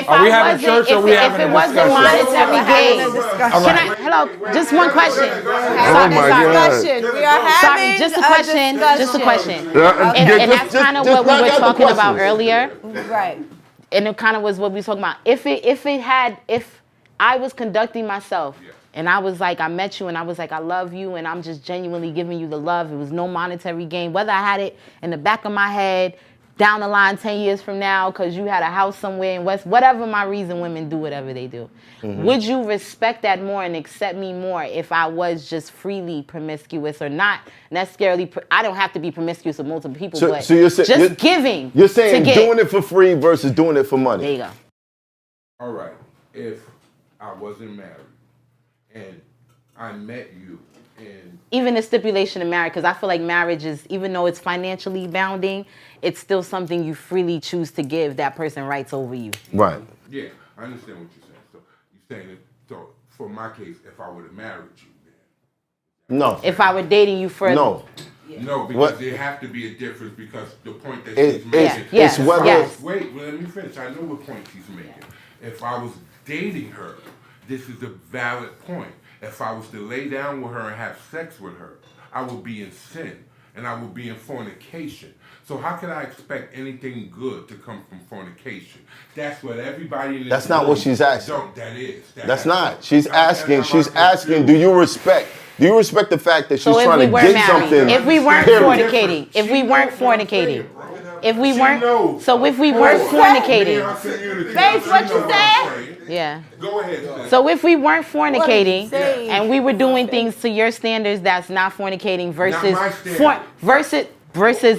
Are we having church or we having a discussion? Monetary gain. Hello, just one question. We are having just a question. Just a question. Yeah, And that's kind of what we were talking about earlier. Right. And it kind of was what we were talking about. If I was conducting myself and I was like, I met you and I was like, I love you and I'm just genuinely giving you the love. It was no monetary gain. Whether I had it in the back of my head, down the line 10 years from now, because you had a house somewhere in West, whatever my reason, women do whatever they do. Mm-hmm. Would you respect that more and accept me more if I was just freely promiscuous or not necessarily, I don't have to be promiscuous with multiple people, but so you're giving. You're saying doing it for free versus doing it for money. There you go. All right. If I wasn't married and I met you and... Even the stipulation of marriage, because I feel like marriage is, even though it's financially bounding, it's still something you freely choose to give that person rights over you. Right. Yeah, I understand what you're saying. So you're saying that, so for my case, if I would have married you, then... No. If I were dating you further... No. No, because there have to be a difference because the point that she's making... Yes. Wait, well, let me finish. I know what point she's making. If I was dating her, this is a valid point. If I was to lay down with her and have sex with her, I would be in sin and I would be in fornication. So how can I expect anything good to come from fornication? That's what everybody in this That's not what she's asking. That's not. She's asking, do you respect the fact that she's trying to get something? If we weren't fornicating. If we weren't fornicating. Face what you said? Yeah. Go ahead. So if we weren't fornicating and we were doing things to your standards that's not fornicating versus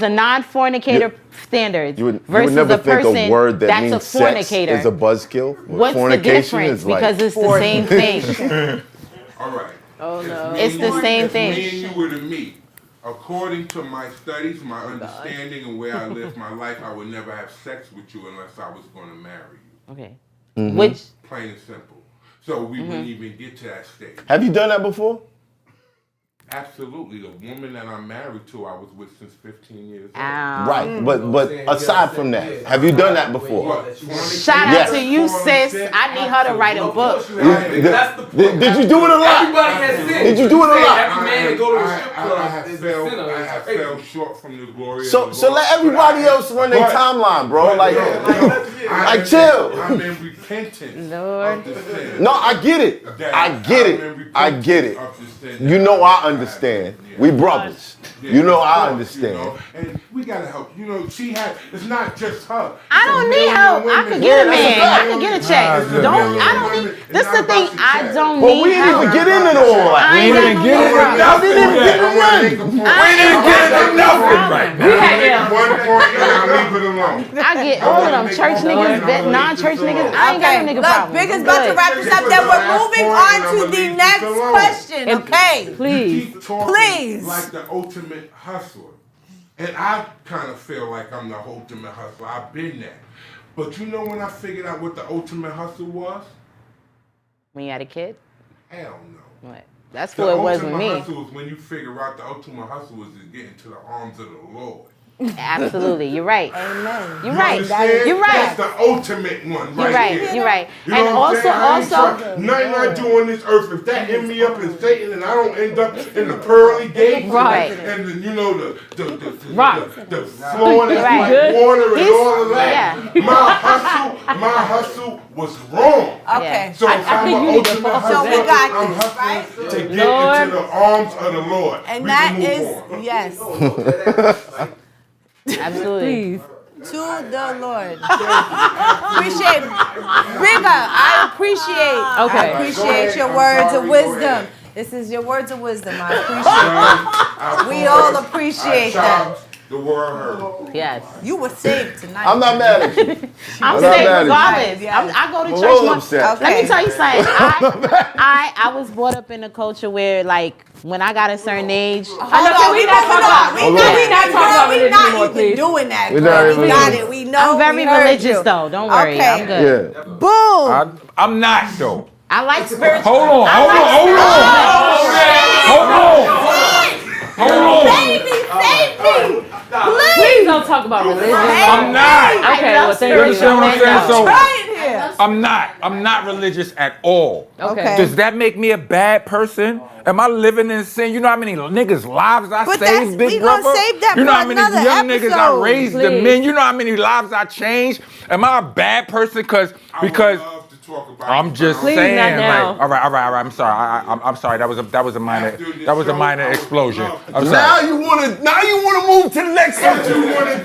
a non-fornicator standards you would versus never a person think a word that that's means a fornicator sex is a buzzkill. What's the difference? Because it's the same thing. All right. Oh no. It's the same thing. If me and you were to meet, according to my studies, my understanding and where I live my life, I would never have sex with you unless I was going to marry you. Okay. Mm-hmm. Which plain and simple. So we wouldn't even get to that stage. Have you done that before? Absolutely. The woman that I'm married to, I was with since 15 years old. Right, but aside from that, have you done that before? Shout out to you, sis. I need her to write a book. Did you do it a lot? Everybody has sinned. Did you do it a lot? Every man that go to a strip club I have fell short from the glory of So the Lord. let everybody else run their timeline, bro. Like chill. I'm in repentance. Lord. No, I get it. I get it. You know I understand. We brothers. You know I understand. And we gotta help. You know, it's not just her. I don't need help. I could get a man. I could get a check. I don't need. This is the thing. I don't need help. But we didn't even get into all that. We didn't get into nothing. We didn't get into nothing. Right. One point, and I'll leave it alone. I get all of them church niggas, non-church niggas. I ain't got no nigga problem. Look, Big is about to wrap this up. Then we're moving on to the next question. Okay. Please. Please. Like the ultimate hustler. And I kind of feel like I'm the ultimate hustler. I've been that. But you know when I figured out what the ultimate hustle was? When you had a kid? Hell no. What? That's what it was with me. The ultimate hustle is when you figure out the ultimate hustle is to get into the arms of the Lord. Absolutely, you're right. Amen. You're right. Understand? You're right. That's the ultimate one right here. You're right. You know And what I'm saying? also, nothing I do on this earth, if that end me up in Satan and I don't end up in the pearly gates, right? And the, you know the Right. floor that's like water and all of that. Yeah. My hustle was wrong. Okay. So if I'm an ultimate hustler, So we got I'm this, hustling right? to get into the arms of the Lord. And we that can move is on. yes. Absolutely. To the Lord. Appreciate Bigger. I appreciate your words of wisdom. This is your words of wisdom. I appreciate it. We all appreciate that. The word heard. Yes. You were saved tonight. I'm not mad at you. I'm not saying mad regardless. Yes. I go to I'm church. a little upset. Let me tell you something. I was brought up in a culture where, like, when I got a certain age. We're not even doing that. We got it. We know. I'm very religious, though. Don't worry. Okay. I'm good. Yeah. Boom. I'm not though. I like spiritual. Hold on. Baby, save me. Please don't talk about religion. I'm not. Okay, well, thank you. So Right here. I'm not religious at all. Okay. Does that make me a bad person? Am I living in sin? You know how many niggas' lives I saved, big brother? Gonna save that you know for how many another young niggas I episode, raised the men? You know how many lives I changed? Am I a bad person because I'm just saying, like, all right. I'm sorry. I'm sorry. That was a minor explosion. I'm sorry. Now you wanna move to the next subject.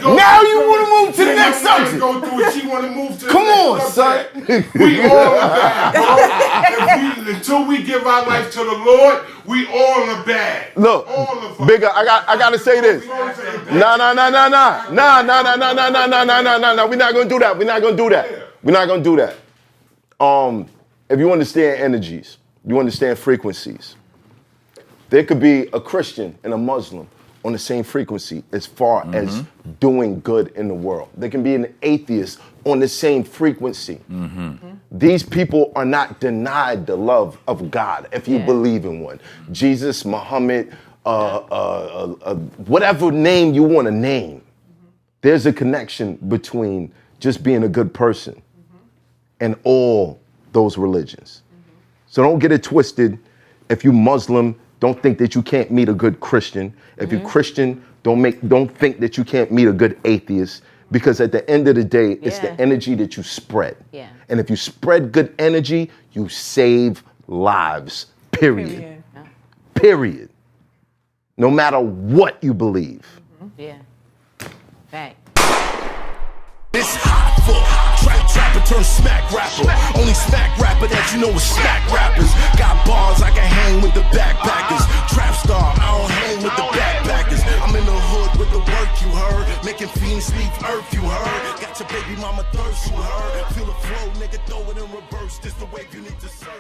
Now you wanna move to the next subject. Come on, son. We all are bad. Until we give our life to the Lord, we all are bad. Look, Bigger, I gotta say this. Nah. We're not gonna do that. If you understand energies, you understand frequencies. There could be a Christian and a Muslim on the same frequency as far as doing good in the world. There can be an atheist on the same frequency. These people are not denied the love of God if you believe in one. Jesus, Muhammad, whatever name you want to name, there's a connection between just being a good person and all those religions. So don't get it twisted. If you Muslim, don't think that you can't meet a good Christian. If you're Christian, don't think that you can't meet a good atheist, because at the end of the day, it's the energy that you spread. Yeah. And if you spread good energy, you save lives, period. Period. No matter what you believe. Yeah. Fact. It's hot for trapper turn smack rapper. Only smack rapper that you know is smack rappers. Got bars, I can hang with the backpackers. Trap star, I don't hang with the backpackers. I'm in the hood with the work you heard. Making fiends leave earth you heard. Got your baby mama thirst you heard. Feel the flow, nigga, throw it in reverse. This the wave you need to surf.